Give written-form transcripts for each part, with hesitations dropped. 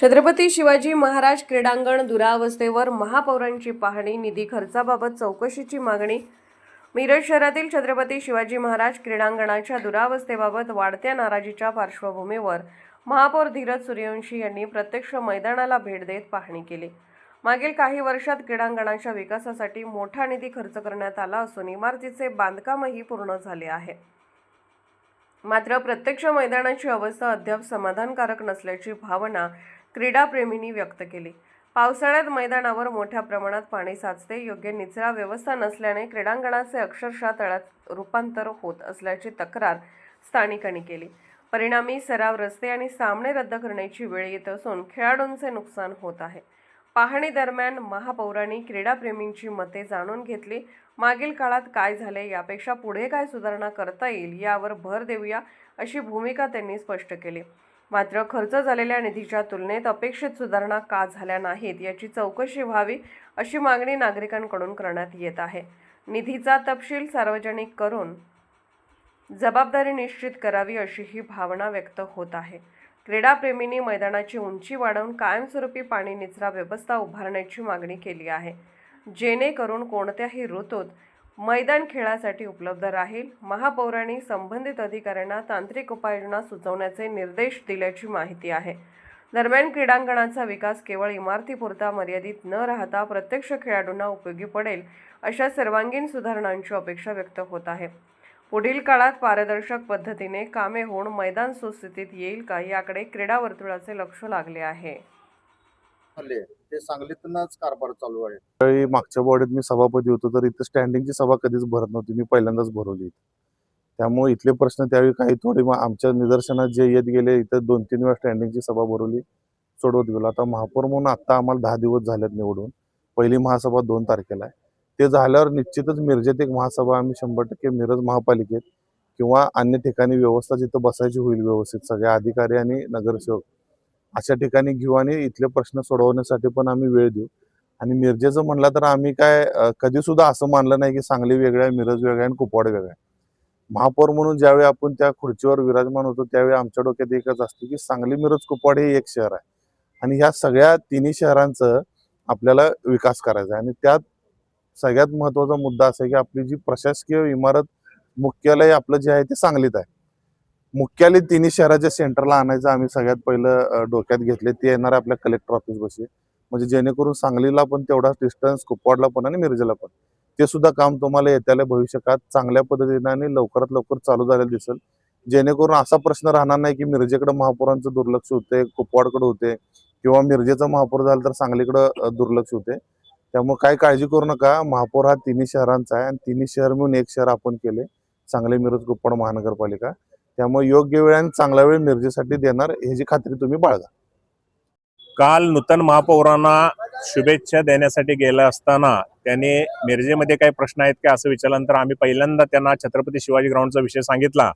छत्रपती शिवाजी महाराज क्रीडांगण दुरावस्थेवर महापौरांची पाहणी, निधी खर्चाबाबत चौकशीची मागणी। मिरज शहरातील छत्रपती शिवाजी महाराज क्रीडांगणाच्या दुरावस्थेबाबत वाढत्या नाराजीच्या पार्श्वभूमीवर महापौर धीरज सूर्यवंशी यांनी प्रत्यक्ष मैदानाला भेट देत पाहणी केली। मागील काही वर्षात क्रीडांगणाच्या विकासासाठी मोठा निधी खर्च करण्यात आला असून इमारतीचे बांधकामही पूर्ण झाले आहे। मात्र प्रत्यक्ष मैदानाची अवस्था अद्याप समाधानकारक नसल्याची भावना क्रीडाप्रेमींनी व्यक्त केली। पावसाळ्यात मैदानावर मोठ्या प्रमाणात पाणी साचते, योग्य निचरा व्यवस्था नसल्याने क्रीडांगणाचे अक्षरशः तळ्यात रूपांतर होत असल्याची तक्रार स्थानिकांनी केली। परिणामी सराव, रस्ते आणि सामने रद्द करण्याची वेळ येत असून खेळाडूंचे नुकसान होत आहे। पाहणी दरम्यान महापौरांनी क्रीडाप्रेमींची मते जाणून घेतली। मागील काळात काय झाले यापेक्षा पुढे काय सुधारणा करता येईल यावर भर देऊया अशी भूमिका त्यांनी स्पष्ट केली। मात्र खर्च झालेल्या निधीच्या तुलनेत अपेक्षित सुधारणा का झाल्या नाहीत याची चौकशी व्हावी अशी मागणी नागरिकांकडून करण्यात येत आहे। निधीचा तपशील सार्वजनिक करून जबाबदारी निश्चित करावी अशी ही भावना व्यक्त होत आहे। क्रीडाप्रेमींनी मैदानाची उंची वाढवून कायमस्वरूपी पाणी निचरा व्यवस्था उभारण्याची मागणी केली आहे, जेणेकरून कोणत्याही ऋतूत मैदान खेळासाठी उपलब्ध राहील। महापौरांनी संबंधित अधिकाऱ्यांना तांत्रिक उपाययोजना सुचवण्याचे निर्देश दिल्याची माहिती आहे। दरम्यान क्रीडांगणाचा विकास केवळ इमारतीपुरता मर्यादित न राहता प्रत्यक्ष खेळाडूंना उपयोगी पडेल अशा सर्वांगीण सुधारणांची अपेक्षा व्यक्त होत आहे। पुढील काळात पारदर्शक पद्धतीने कामे होऊन मैदान सुस्थितीत येईल का याकडे क्रीडा वर्तुळाचे लक्ष लागले आहे। ते सांगलीतूनच कारभार चालू आहे। मागच्या बॉडीत मी सभापती होतो, तर इथे स्टँडिंगची सभा कधीच भरत नव्हती, मी पहिल्यांदाच भरवली। त्यामुळे इथले प्रश्न त्यावेळी काही थोडे आमच्या निदर्शनात जे येत गेले, इथं 2-3 वेळा स्टँडिंगची सभा भरवली, सोडवत गेलो। आता महापौर म्हणून आता आम्हाला 10 दिवस झालेत निवडून। पहिली महासभा 2 तारखेला आहे। ते झाल्यावर निश्चितच मिरजेत एक महासभा आम्ही 100% मिरज महापालिकेत किंवा अन्य ठिकाणी व्यवस्था जिथं बसायची होईल व्यवस्थित, सगळे अधिकारी आणि नगरसेवक अशा ठिकाणी घेऊ आणि इथले प्रश्न सोडवण्यासाठी पण आम्ही वेळ देऊ। आणि मिरजेचं म्हणलं तर आम्ही काय कधी सुद्धा असं मानलं नाही की सांगली वेगळं आहे, मिरज वेगळं आहे आणि कुपवाड वेगळं आहे। महापौर म्हणून ज्यावेळी आपण त्या खुर्चीवर विराजमान होतो त्यावेळी आमच्या डोक्यात एकच असते की सांगली, मिरज, कुपवाड हे एक शहर आहे आणि ह्या सगळ्या तिन्ही शहरांचं आपल्याला विकास करायचा आहे। आणि त्यात सगळ्यात महत्त्वाचा मुद्दा असा आहे की आपली जी प्रशासकीय इमारत मुख्यालय आपलं जे आहे ते सांगलीत आहे। मुख्यालय तिन्ही शहराच्या सेंटरला आणायचं आम्ही सगळ्यात पहिलं डोक्यात घेतले। ते येणार आपल्या कलेक्टर ऑफिस बशी, म्हणजे जेणेकरून सांगलीला पण तेवढाच डिस्टन्स, कुपवाडला पण आणि मिरजेला पण। ते सुद्धा काम तुम्हाला येत्याला भविष्यात चांगल्या पद्धतीने आणि लवकरात लवकर चालू झालेलं दिसेल, जेणेकरून असा प्रश्न राहणार नाही की मिरजेकडे महापौरांचं दुर्लक्ष होते, कुपवाडकडे होते किंवा मिरजेचा महापौर झाला तर सांगलीकडे दुर्लक्ष होते। त्यामुळे काय काळजी करू नका, महापौर हा तिन्ही शहरांचा आहे आणि तिन्ही शहर मिळून एक शहर आपण केले, सांगली, मिरज, कुपवाड महानगरपालिका। त्यामुळे योग्य वेळ आणि चांगला वेळ मिरजेसाठी देणार ह्याची खात्री तुम्ही बाळगा। काल नूतन महापौरांना शुभेच्छा देण्यासाठी गेला असताना त्यांनी मिरजेमध्ये काही प्रश्न आहेत का असं विचारल्यानंतर आम्ही पहिल्यांदा त्यांना छत्रपती शिवाजी ग्राउंडचा विषय सांगितला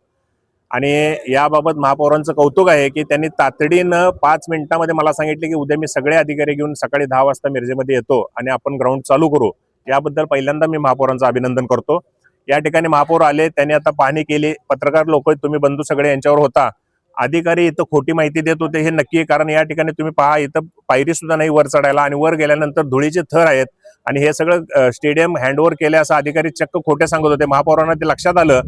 आणि याबाबत महापौरांचं कौतुक आहे की त्यांनी तातडीनं 5 मिनिटांमध्ये मला सांगितले की उद्या मी सगळे अधिकारी घेऊन सकाळी 10 वाजता मिरजेमध्ये येतो आणि आपण ग्राउंड चालू करू। याबद्दल पहिल्यांदा मी महापौरांचं अभिनंदन करतो। या ठिकाणी महापौर आले, त्यांनी आता पाहणी केली। पत्रकार लोक तुम्ही बंधू सगळे यांच्यावर होता, अधिकारी इथं खोटी माहिती देत होते हे नक्की आहे, कारण या ठिकाणी तुम्ही पहा इथं पायरी सुद्धा नाही वर चढायला आणि वर गेल्यानंतर धुळीचे थर आहेत आणि हे सगळं स्टेडियम हँडओव्हर केले असं अधिकारी चक्क खोटे सांगत होते। महापौरांना ते लक्षात आलं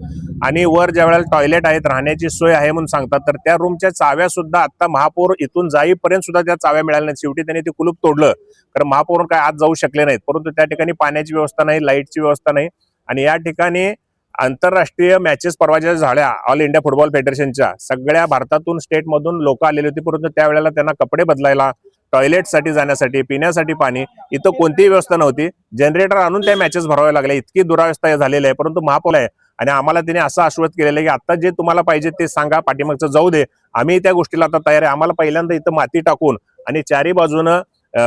आणि वर ज्या वेळेला टॉयलेट आहेत, राहण्याची सोय आहे म्हणून सांगतात, तर त्या रूमच्या चाव्या सुद्धा आता महापौर इथून जाईपर्यंत सुद्धा त्या चाव्या मिळाल्या नाहीत। शेवटी त्यांनी ते कुलूप तोडलं, कारण महापौर काय आत जाऊ शकले नाहीत। परंतु त्या ठिकाणी पाण्याची व्यवस्था नाही, लाईटची व्यवस्था नाही आणि या ठिकाणी आंतरराष्ट्रीय मॅचेस परवाच्या झाल्या ऑल इंडिया फुटबॉल फेडरेशनच्या, सगळ्या भारतातून स्टेटमधून लोक आलेली होती, परंतु त्यावेळेला त्यांना कपडे बदलायला, टॉयलेटसाठी जाण्यासाठी, पिण्यासाठी पाणी इथं कोणतीही व्यवस्था नव्हती। जनरेटर आणून त्या मॅचेस भराव्या लागल्या, इतकी दुरावस्था झालेली आहे। परंतु महापौर आहे आणि आम्हाला तिने असं आश्वासन केलेलं आहे की आता जे तुम्हाला पाहिजे ते सांगा, पाठीमागचं जाऊ दे, आम्ही त्या गोष्टीला आता तयार आहे। आम्हाला पहिल्यांदा इथं माती टाकून आणि चारी बाजूनं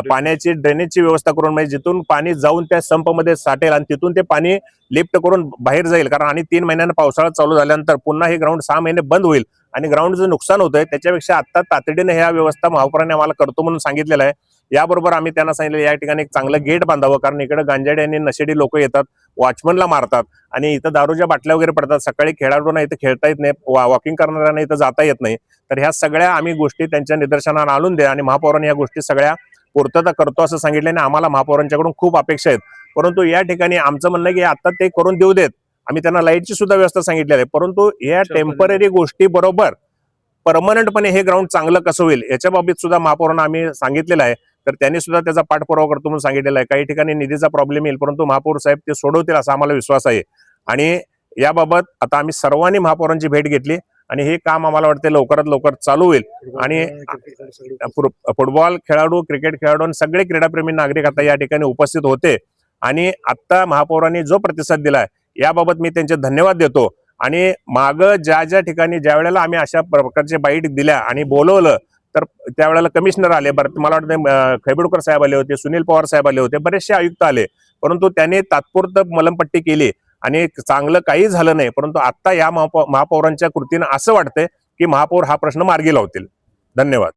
पाण्याची ड्रेनेजची व्यवस्था करून, म्हणजे जिथून पाणी जाऊन त्या संपमध्ये साठेल आणि तिथून ते पाणी लिफ्ट करून बाहेर जाईल, कारण आणि 3 महिन्यांना पावसाळा चालू झाल्यानंतर पुन्हा हे ग्राउंड 6 महिने बंद होईल आणि ग्राउंडचं नुकसान होतंय। त्याच्यापेक्षा आता तातडीने ह्या व्यवस्था महापौरांनी आम्हाला करतो म्हणून सांगितलेलं आहे। याबरोबर आम्ही त्यांना सांगितलं या ठिकाणी एक चांगलं गेट बांधावं, कारण इकडे गांजाडे आणि नशेडी लोक येतात, वॉचमनला मारतात आणि इथं दारूच्या बाटल्या वगैरे पडतात. सकाळी खेळाडूंना इथं खेळता येत नाही, वॉकिंग करणाऱ्यांना इथं जाता येत नाही. तर ह्या सगळ्या आम्ही गोष्टी त्यांच्या निदर्शनाला आणून द्या आणि महापौरांनी या गोष्टी सगळ्या पूर्तता करतो असं सांगितलं आणि आम्हाला महापौरांच्याकडून खूप अपेक्षा आहेत. परंतु या ठिकाणी आमचं म्हणणं की आता ते करून देऊ देत, आम्ही त्यांना लाईटची सुद्धा व्यवस्था सांगितलेली आहे, परंतु या टेम्पररी गोष्टी बरोबर परमनंटपणे हे ग्राउंड चांगलं कसं होईल याच्या बाबतीत सुद्धा महापौरांना आम्ही सांगितलेलं आहे. तर त्यांनी सुद्धा त्याचा पाठपुरावा करतो म्हणून सांगितलेला आहे. काही ठिकाणी निधीचा प्रॉब्लेम येईल, परंतु महापौर साहेब ते सोडवतील असा आम्हाला विश्वास आहे. आणि याबाबत आता आम्ही सर्वांनी महापौरांची भेट घेतली आणि हे काम आम्हाला वाटते लवकरात लवकर चालू होईल. आणि फुटबॉल खेळाडू, क्रिकेट खेळाडू आणि सगळे क्रीडाप्रेमी नागरिक आता या ठिकाणी उपस्थित होते आणि आता महापौरांनी जो प्रतिसाद दिलाय याबाबत मी त्यांचे धन्यवाद देतो. आणि माग ज्या ठिकाणी ज्या वेळेला आम्ही अशा प्रकारचे बाईट दिल्या आणि बोलवलं तर त्यावेळेला कमिशनर आले, मला वाटतं खैबेडकर साहेब आले होते, सुनील पवार साहेब आले होते, बरेचसे आयुक्त आले, परंतु त्यांनी तात्पुरतं मलमपट्टी केली आणि चांगलं काही झालं नाही. परंतु आता या महापौरांच्या कृतीनं असं वाटतंय की महापौर हा प्रश्न मार्गी लावतील. धन्यवाद.